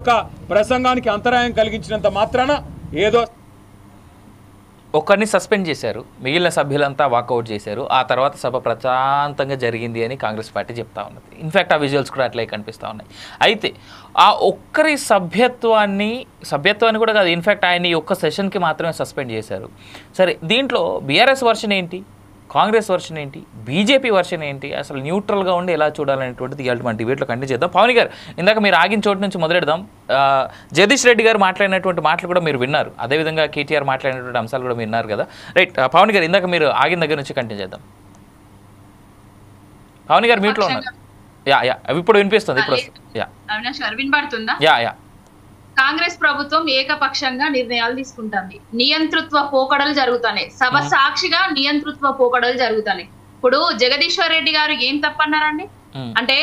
యొక్క ప్రసంగానికి అంతరాయం కలిగించినంత మాత్రాన ఏదో ఒకరిని సస్పెండ్ చేశారు, మిగిలిన సభ్యులంతా వాకౌట్ చేశారు. ఆ తర్వాత సభ ప్రశాంతంగా జరిగింది అని కాంగ్రెస్ పార్టీ చెప్తా ఉన్నది. ఇన్ఫ్యాక్ట్ ఆ విజువల్స్ కూడా అట్లే కనిపిస్తూ ఉన్నాయి. అయితే ఆ ఒక్కరి సభ్యత్వాన్ని కూడా కాదు, ఇన్ఫ్యాక్ట్ ఆయన ఈ ఒక్క సెషన్కి మాత్రమే సస్పెండ్ చేశారు. సరే, దీంట్లో బీఆర్ఎస్ వర్షన్ ఏంటి, కాంగ్రెస్ వర్షన్ ఏంటి, బీజేపీ వర్షన్ ఏంటి, అసలు న్యూట్రల్గా ఉండి ఎలా చూడాలనేటువంటిది ఇవాళ మన డిబేట్లో కంటిన్యూ చేద్దాం. పవన్ గారు, ఇందాక మీరు ఆగిన చోటు నుంచి మొదలెడదాం. జగదీష్ రెడ్డి గారు మాట్లాడినటువంటి మాటలు కూడా మీరు విన్నారు, అదేవిధంగా కేటీఆర్ మాట్లాడినటువంటి అంశాలు కూడా మీరు విన్నారు కదా. రైట్, పవన్ గారు ఇందాక మీరు ఆగిన దగ్గర నుంచి కంటిన్యూ చేద్దాం. పవన్ గారు మ్యూట్లో ఉన్నారు. ఇప్పుడు వినిపిస్తుంది, ఇప్పుడు కాంగ్రెస్ ప్రభుత్వం ఏకపక్షంగా నిర్ణయాలు తీసుకుంటుంది. నియంతృత్వ పోకడలు జరుగుతున్నాయి, సభ సాక్షిగా నియంతృత్వ పోకడలు జరుగుతున్నాయి. ఇప్పుడు జగదీశ్వర్ రెడ్డి గారు ఏం తప్పన్నారండి అంటే,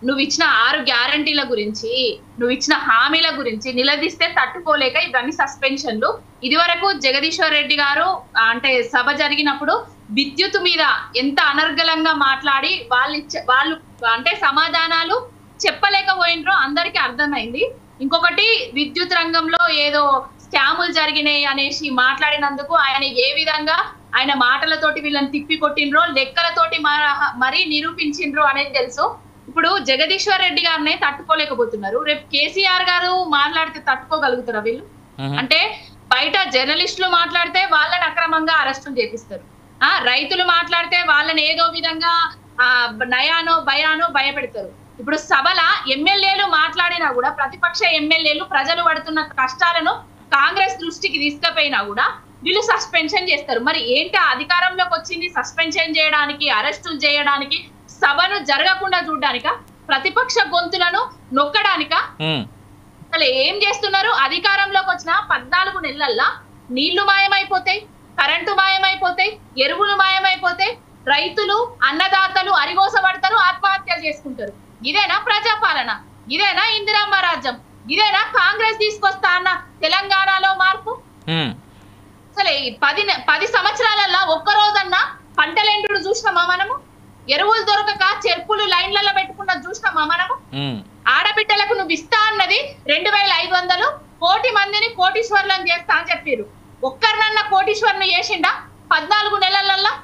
నువ్వు ఇచ్చిన 6 గ్యారంటీల గురించి, నువ్వు ఇచ్చిన హామీల గురించి నిలదీస్తే తట్టుకోలేక ఇవన్నీ సస్పెన్షన్లు. ఇది వరకు జగదీశ్వర్ రెడ్డి గారు అంటే సభ జరిగినప్పుడు విద్యుత్ మీద ఎంత అనర్గళంగా మాట్లాడి వాళ్ళు అంటే సమాధానాలు చెప్పలేకపోయినరో అందరికీ అర్థమైంది. ఇంకొకటి, విద్యుత్ రంగంలో ఏదో స్కాములు జరిగినాయి అనేసి మాట్లాడినందుకు ఆయన ఏ విధంగా ఆయన మాటలతోటి వీళ్ళని తిప్పి కొట్టినరో, లెక్కలతోటి మరీ నిరూపించిండ్రో అనేది తెలుసు. ఇప్పుడు జగదీశ్వర్ రెడ్డి గారిని తట్టుకోలేకపోతున్నారు, రేపు కేసీఆర్ గారు మాట్లాడితే తట్టుకోగలుగుతారా వీళ్ళు? అంటే బయట జర్నలిస్టులు మాట్లాడితే వాళ్ళని అక్రమంగా అరెస్టులు చేపిస్తారు, రైతులు మాట్లాడితే వాళ్ళని ఏదో విధంగా నయానో భయానో భయపెడతారు. ఇప్పుడు సభల ఎమ్మెల్యేలు మాట్లాడినా కూడా, ప్రతిపక్ష ఎమ్మెల్యేలు ప్రజలు పడుతున్న కష్టాలను కాంగ్రెస్ దృష్టికి తీసుకుపోయినా కూడా వీళ్ళు సస్పెన్షన్ చేస్తారు. మరి ఏంటి అధికారంలోకి వచ్చింది సస్పెన్షన్ చేయడానికి, అరెస్టులు చేయడానికి, సభను జరగకుండా చూడడానిక, ప్రతిపక్ష గొంతులను నొక్కడానిక? అసలు ఏం చేస్తున్నారు? అధికారంలోకి వచ్చిన 14 నెలల్లో నీళ్లు మాయమైపోతాయి, కరెంటు మాయమైపోతాయి, ఎరువులు మాయమైపోతాయి, రైతులు అన్నదాతలు అరిగోసపడతారు, ఆత్మహత్యలు చేసుకుంటారు. ఇదేనా ప్రజాపాలన? ఇదేనా ఇందిరమ్మ రాజ్యం? ఇదేనా కాంగ్రెస్ తీసుకొస్తా అన్న తెలంగాణలో మార్పు? అసలు 10 సంవత్సరాలలో ఒక్కరోజన్నా పంటలెండు చూసినామా మనము? ఎరువులు దొరకక చెరుపులు లైన్లలో పెట్టుకున్న చూసినామా మనము? ఆడబిడ్డలకు నువ్వు ఇస్తా అన్నది 2500, 1,00,00,000 మందిని కోటీశ్వర్లను చేస్తా అని చెప్పారు. ఒక్కరినన్నా కోటీశ్వర్ను చేసిండా? 14 నెలలల్లో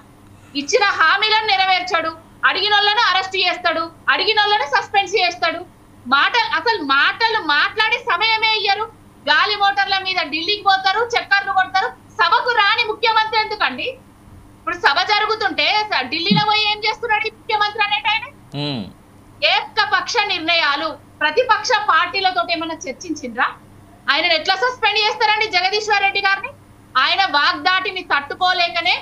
ఇచ్చిన హామీలను నెరవేర్చాడు, అడిగిన వాళ్ళను అరెస్ట్ చేస్తాడు, అడిగిన వాళ్ళను సస్పెండ్ చేస్తాడు. మాటలు మాట్లాడే సమయమే ఇయ్యరు. గాలి మోటార్ల మీద ఢిల్లీకి పోతారు, చక్కర్లు కొడతారు. సభకు రాని ముఖ్యమంత్రి ఎందుకండి? ఇప్పుడు సభ జరుగుతుంటే ఢిల్లీలో పోయి ఏం చేస్తున్నాడు ఈ ముఖ్యమంత్రి అనేట ఆయన? ఏకపక్ష నిర్ణయాలు. ప్రతిపక్ష పార్టీలతో ఏమైనా చర్చించిండ్రా? ఆయన ఎట్లా సస్పెండ్ చేస్తారండి జగదీశ్వర్ రెడ్డి గారిని? ఆయన వాగ్దాటిని తట్టుకోలేకనే,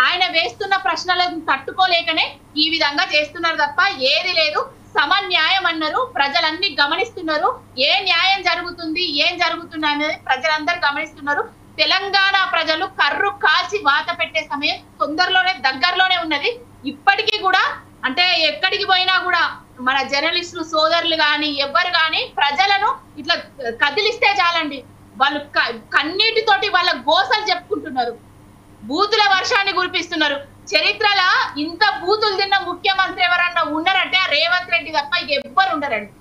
ఆయన వేస్తున్న ప్రశ్నలను తట్టుకోలేకనే ఈ విధంగా చేస్తున్నారు తప్ప ఏది లేదు. సమన్యాయం అన్నారు, ప్రజలన్నీ గమనిస్తున్నారు. ఏ న్యాయం జరుగుతుంది, ఏం జరుగుతుంది అనేది ప్రజలందరూ గమనిస్తున్నారు. తెలంగాణ ప్రజలు కర్రు కాల్చి వాత పెట్టే సమయం దగ్గరలోనే ఉన్నది. ఇప్పటికీ కూడా అంటే ఎక్కడికి పోయినా కూడా మన జర్నలిస్టులు సోదరులు గాని ఎవ్వరు గాని ప్రజలను ఇట్లా కదిలిస్తే చాలండి, వాళ్ళు కన్నీటితోటి వాళ్ళ గోసలు చెప్పుకుంటున్నారు, బూతుల వర్షాన్ని కురిపిస్తున్నారు. చరిత్రలో ఇంత బూతులు తిన్న ముఖ్యమంత్రి ఎవరన్నా ఉన్నారంటే రేవంత్ రెడ్డి తప్ప ఎవ్వరు ఉండరండి.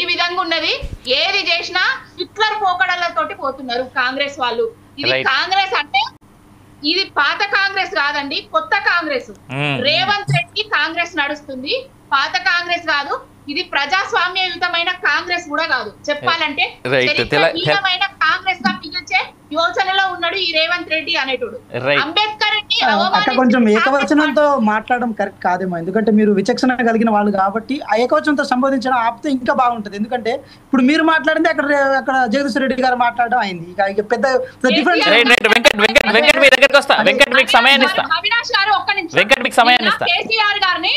ఈ విధంగా ఉన్నది. ఏది చేసినా హిట్లర్ పోకడలతోటి పోతున్నారు కాంగ్రెస్ వాళ్ళు. ఇది కాంగ్రెస్ అంటే ఇది పాత కాంగ్రెస్ కాదండి, కొత్త కాంగ్రెస్. రేవంత్ రెడ్డి కాంగ్రెస్ నడుస్తుంది, పాత కాంగ్రెస్ కాదు. ఇది ప్రజాస్వామ్యయుతమైన కాంగ్రెస్ కూడా కాదు. చెప్పాలంటే చరిత్రహీనమైన కాంగ్రెస్ గా పిలిచే యోచనలో ఉన్నాడు ఈ రేవంత్ రెడ్డి అనేటోడు. అంబేద్కర్ కొంచెం ఏకవచనంతో మాట్లాడడం కరెక్ట్ కాదేమో, ఎందుకంటే మీరు విచక్షణ కలిగిన వాళ్ళు కాబట్టి ఆ ఏకవచనంతో సంబోధించడం ఆపితే ఇంకా బాగుంటది. ఎందుకంటే ఇప్పుడు మీరు మాట్లాడింది అక్కడ జగదీశ్వర్ రెడ్డి గారు మాట్లాడడం అయింది. ఇక పెద్ద డిఫరెన్స్. అవినాష్ గారు ఒక్క నిమిషం, కేసీఆర్ గారిని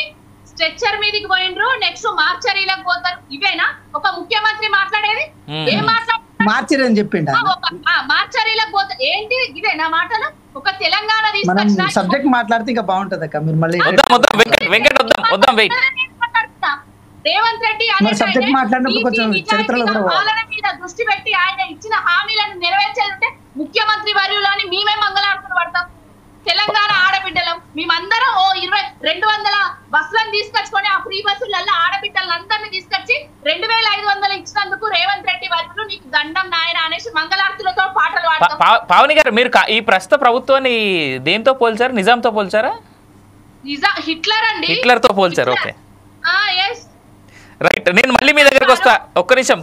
స్ట్రెచ్చర్ మీదకి పోయిండ్రు, నెక్స్ట్ మార్చరీలకు పోతారు. ఇవేనా ఒక ముఖ్యమంత్రి మాట్లాడేది? ఏం మార్చరీ అని చెప్పిండు. మార్చరీలకు పోతారు ఏంటి? ఇదేనా మాటలు? ఒక తెలంగాణ సబ్జెక్ట్ మాట్లాడితే ఇంకా బాగుంటది అక్క. మీరు మళ్ళీ రేవంత్ రెడ్డి సబ్జెక్ట్ మాట్లాడినప్పుడు కొంచెం చరిత్రలో కూడా పాలన మీద దృష్టి పెట్టి ఆయన ఇచ్చిన హామీలను నెరవేర్చాలంటే ముఖ్యమంత్రి వర్యులని మేమే మంగళార్పణ పడతాం. తెలంగాణ ఆడబిడ్డలం మేమందరం 200 బస్సులను తీసుకొచ్చుకొని ఆ ఫ్రీ బస్సులలో ఆడబిడ్డలందరినీ తీసుకొచ్చి 2500 ఇచ్చినందుకు పాటలతో పాటలు పాడతాం. పావని గారు మీరు ఈ ప్రస్తుత ప్రభుత్వాన్ని దేంతో పోల్చారు? నిజాంతో పోల్చారా? హిట్లర్ అండి. హిట్లర్తో పోల్చారు. Okay yes. రైట్. నేను మళ్ళీ మీ దగ్గరకు వస్తా, ఒక్క నిమిషం.